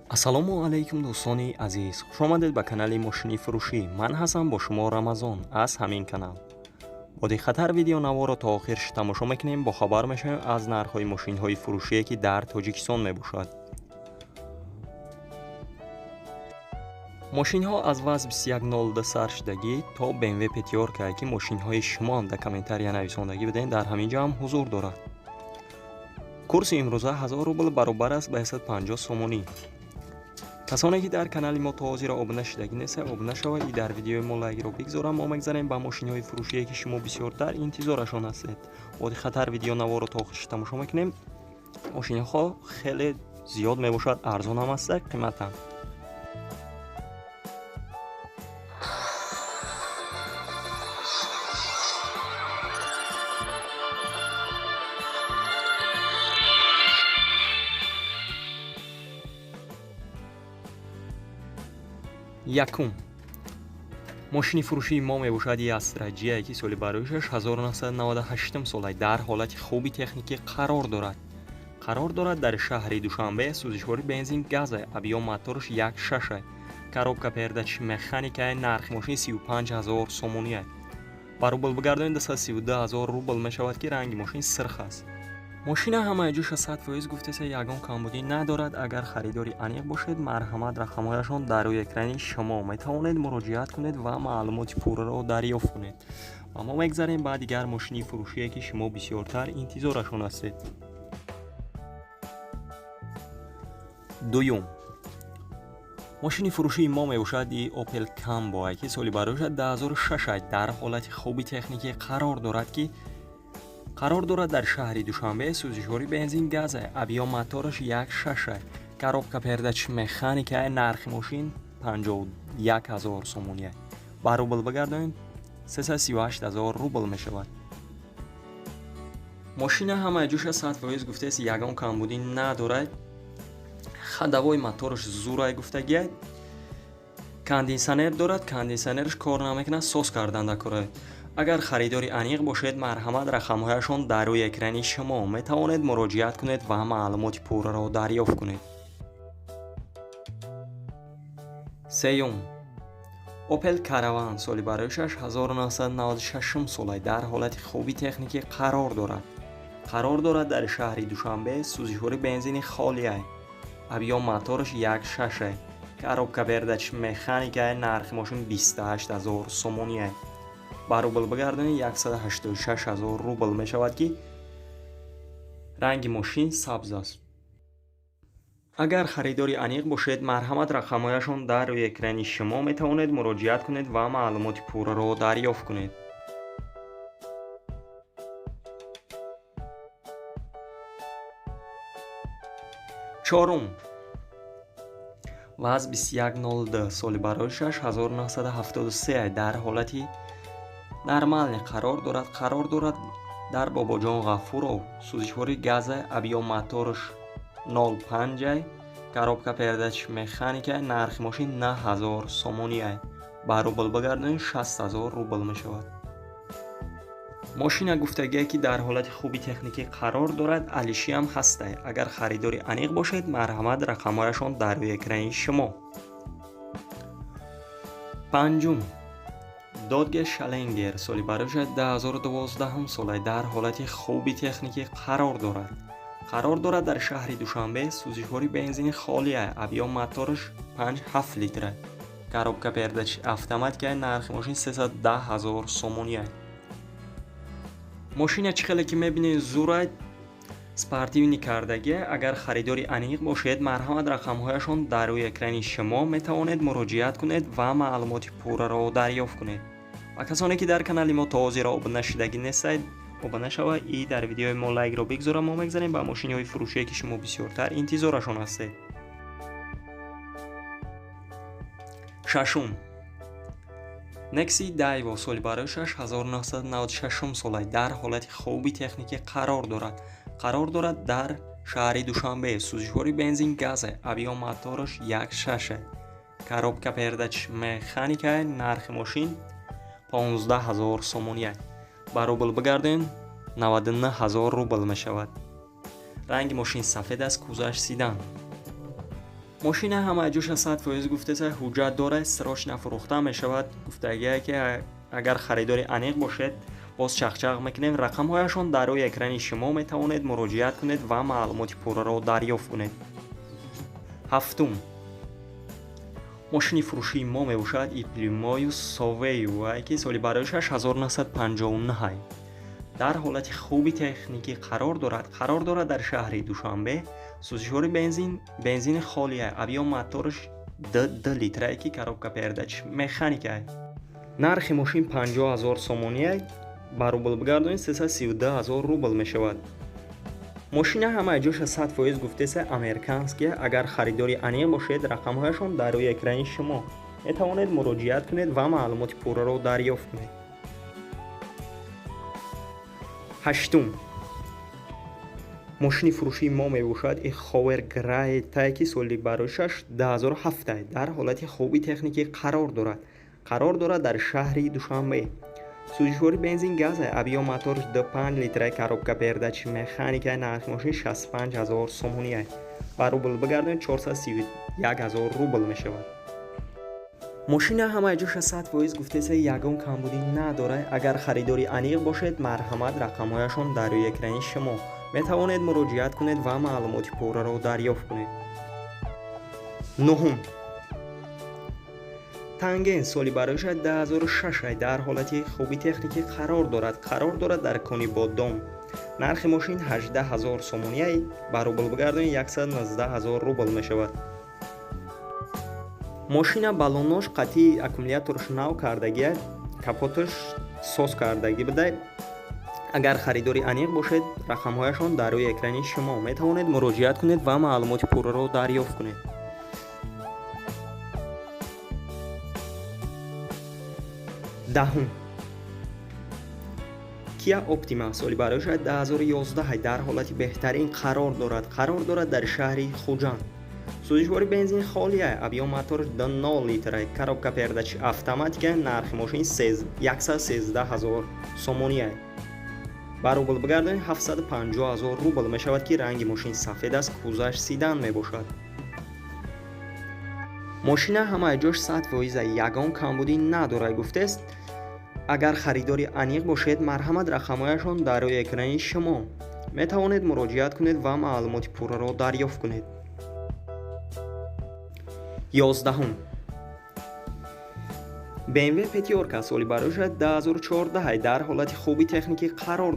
ассалому алайкум дӯстони азиз, хуш омадед ба канали мошини фурӯшӣ. Ман ҳастам, бо шумо Рамазон аз ҳамин канал. бо диққатар видеонаворро то охир тамошо мекунем, бо хабар мешавем аз нархҳои мошинҳои фурӯшие ки дар Тоҷикистон мебошад. мошинҳо аз ваз 2102 сар шудагӣ то BMW пятёрка ки мошинҳои шумоам дар комментария нависондагӣ биден дар ҳамин ҷо ҳам ҳузур дорад. курси имрӯза 1000 рубл баробар аст ба 150 сомонӣ. касоне ки дар канали мо то ҳозира обуна шудагӣ нестед, обуна шавед и дар видеои мо лайкро бигзорам. мо мегзарем ба мошинҳои фурӯшие ки шумо бисёртар интизорашон ҳастед. бо диққатар видеонаворро то охир тамошо мекунем. мошинҳо хеле зиёд мебошад, арзон ҳам аст, қиматам. якум мошини фурӯшии мо мебошад Astra J, ки соли бароишаш 1998 сол дар ҳолати хуби техникӣ қарор дорад. дар шаҳри Душанбе сӯзишвори бензин газе, объём мотораш 1.6, коробка передачи механикае, нархи мошин 35000 сомоние. ба рубл бигардонед 232000 рубл мешавад ки ранги мошин сирх аст. мошина ҳамаи ҷӯша 100% гуфтеса ягон камбудӣ надорад. агар харидори аниқ бошед, марҳамат рақамҳояшон дар рӯи экрани шумо метавонед муроҷиат кунед ва маълумоти пурраро дарёфт кунед. ва мо мегзарем ба дигар мошини фурӯшие ки шумо бисёртар интизорашон ҳастед. дуюм мошини фурӯшии мо мебошад Opel Combo ки соли бароишад 2006 дар ҳолати хуби техникӣ қарор дорад. дар шаҳри Душанбе сӯзишвори бензин газе, объём мотораш 1.6, коробка передачи механикае, нархи мошин 51000 сомоние. ба рубл бигардонед 338000 рубл мешавад. мошина ҳамаи ҷӯша 100% гуфтест ягон камбудӣ надорад. хадавои мотораш зурай гуфтагиад. кондисионер дорад, кондисионераш кор намекунад, сос кардан дакорад. агар харидори аниқ бошед, марҳамат рақамҳояшон дар рӯи экрани шумо метавонед муроҷиат кунед ва маълумоти пурраро дарёфт кунед. сеюм Opel Caravan соли бароишаш 1996 сол дар ҳолати хуби техникӣ қарор дорад. дар шаҳри Душанбе сӯзишвори бензини холия, объём мотораш 1.6, коробка передачи механикае, нархи мошин 28000 сомоние. ба рубл бигардонед 186000 рубл мешавад ки ранги мошин сабз аст. агар харидори аниқ бошед, марҳамат рақамҳояшон дар рӯи экрани шумо метавонед муроҷиат кунед ва маълумоти пурраро дарёфт кунед. чорум ваз 2102 соли бароишаш 1973 дар ҳолати нормалне қарор дорад. дар Бобоҷон Ғафуров сӯзишвори газе, объём мотораш 0.5, коробка передачи механикае, нархи мошин 9000 сомоние. ба рубл бигардонед 60000 рубл мешавад. мошина гуфтагие ки дар ҳолати хуби техникӣ қарор дорад. алиши ҳам ҳастай. агар харидори аниқ бошед, марҳамат рақамҳояшон дар рӯи экрани шумо. панҷум Dodge Challenger соли бароишад 2012 сол дар ҳолати хуби техникӣ қарор дорад. дар шаҳри Душанбе сӯзишвори бензини холия, объём мотораш 5-7 литр, коробка передачи автоматикае, нархи мошин 310000 сомоние. мошина чӣ хеле ки мебинед зурайт, спортивни кардагие. агар харидори аниқ бошед, марҳамат рақамҳояшон дар рӯи экрани шумо метавонед муроҷиат кунед ва маълумоти пурраро дарёфт кунед. ва касоне ки дар канали мо то ҳозира обуна шудагӣ нестед, обуна шавад и дар видеои мо лайкро бигзорам. мо мегзарем ба мошинҳои фурӯшие ки шумо бисёртар интизорашон ҳастед. шашум Nexi Daiwo соли бароишаш 1996 сол дар ҳолати хуби техникӣ қарор дорад. дар шаҳри Душанбе сӯзишвори бензин газе, объём мотораш 1.6, коробка передачи механикае, нархи мошин 15000 сомоние. ба рубл бигардонед 99000 рубл мешавад. ранги мошин сафед аст, кузаш сидан. ماشین همه جوش 100% گفته سه حجت داره، سراش نفروخته می شود. گفتگیه که اگر خریداری انیق باشد باز چغچغ میکنیم. رقم هایشان در روی اکران شما می توانید مراجعت کنید و معلومات پوره را دریافت کنید. هفتم، ماشین فروشی ما می باشد ایپلیمایو ساویو که سالی برای 6959 در حالت خوبی تکنیکی قرار دارد در شهر دوشنبه. سوزشوار بنزین خالیه، ابیا موتورش 2 لیتره که коробка передач مکانیکه. نرخ ماشین 50000 سومونیه، با روبل بگردونید 332000 روبل می شود. ماشین همه جوش 100% گفته سه امریکانسکیه. اگر خریداری انیق باشید رقم هایشان در روی اکران شما می توانید مراجعت کنید و معلومات پوره را دریافت کنید. هشتم، ماشین فروشی ما می باشد ای خاور گرای تایکی سالی برای 10007 در حالت خوبی تکنیکی قرار دارد در شهر دوشنبه. سوزشوار بنزین گاز ابیا موتورش 5 لیتره коробка передач مکانیکه. نرخ ماشین 65000 سومونیه، با روبل بگردونید 431000 روبل می شود. ماشین همه جوش 100% گفته سه یگان کمبودی نداره. اگر خریداری انیق باشد مرحمت رقم هایشان در روی اکران شما می توانید مراجعت کنید و معلومات پوره را دریافت کنید. نهم، تنگین سالی برای 10006 در حالت خوبی تکنیکی قرار دارد در کانی بادام. نرخ ماشین 18000 سومونیه، با روبل بگردونید 119000 روبل می شود. ماشین балонош قطعی اکومولاتورش نو کردگی، کاپوتش سوز کردگی بده. اگر خریداری انیق باشد رقم هایشان در روی اکران شما می توانید مراجعت کنید و معلومات پوره را دریافت کنید. دهم، کیا اپتیما سالی برای 2011 در حالت بهترین قرار دارد در شهر خوجان. سوزشوار بنزین خالیه، ابیا موتور 2 لیتره коробка передач автоматика. نرخ ماشین 113000 سومونیه، با روبل بگردونید 750000 روبل می شود که رنگ ماشین سفید است، کوزش سیدن می باشد. ماشین همه جوش 100% یگان کمبودی نداره گفته است. اگر خریداری انیق باشد مرحمت رقمهایشان در روی اکران شما می توانید مراجعت کنید و معلومات پوره را دریافت کنید. 11، BMW پتیورکا سالی برای 2014 در حالت خوبی تکنیکی قرار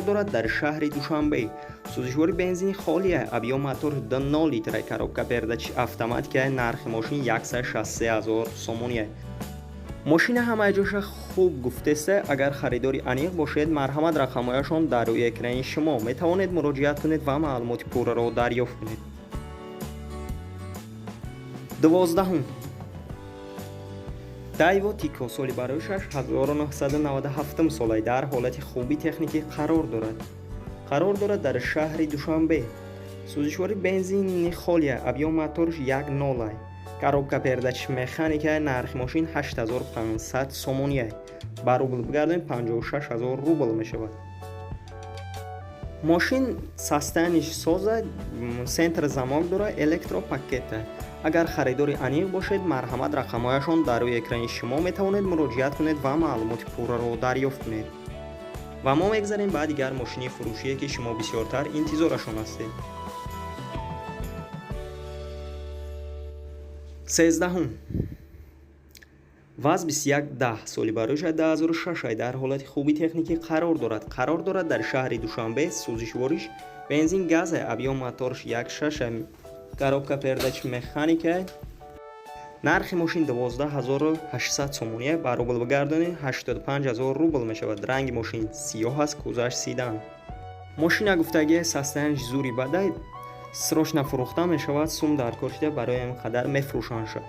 دارد در شهر دوشنبه. سوزشوار بنزین خالیه، ابیا موتور 2 لیتره коробка передач автоматика. نرخ ماشین 163000 سومونیه. ماشین همه جوش خوب گفته سه. اگر خریداری انیق باشد مرحمت رقمهایشان در روی اکران شما می توانید مراجعت کنید و معلومات پوره را دریافت کنید. 12، دایو تیکو سالی برای 6997 ساله در حالت خوبی تکنیکی قرار دارد در شهر دوشنبه. سوزشوار بنزین خالیه، ابیا موتورش 1 0 коробка передач مکانیکه. نرخ ماشین 8500 سومونیه، با روبل بگردونید 56000 روبل می شود. ماشین ساستنش سازه، سنتر زماک داره، الکترو پاکته. اگر خریداری انیق باشد مرحمت رقمهایشان در روی اکران شما می توانید مراجعت کنید و معلومات پوره را دریافت کنید. و ما میگذاریم بعد دیگر ماشین فروشی که شما بسیارتر انتظارشان هستید. 13، واز 2110 سالی برای 2006 در حالت خوبی تکنیکی قرار دارد در شهر دوشنبه. سوزشوارش بنزین گاز، ابیا موتورش 1.6 коробка передач مکانیکه. نرخ ماشین 12800 سومونیه، با روبل بگردونید 85000 روبل می شود. رنگ ماشین سیاه است، کوزش سیدن. ماشین گفتگی ساستنش زوری بده، سراش نفروخته می شود، سوم در کار شده برای اینقدر میفروشند شد.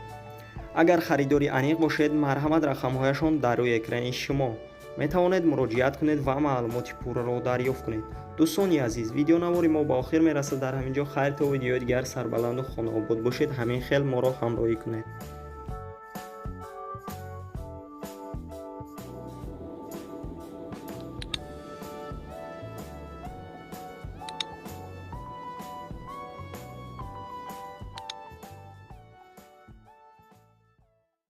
اگر خریداری انیق باشد مرحمت رقمهایشان در روی اکران شما می توانید مراجعت کنید و معلومات پوره را دریافت کنید. دوستان عزیز، ویدیو نواری ما با آخر می رسد. در همینجا خیر تا ویدیو دیگر سربلند و خانه آباد باشید. همین خیل ما را همراهی کنید.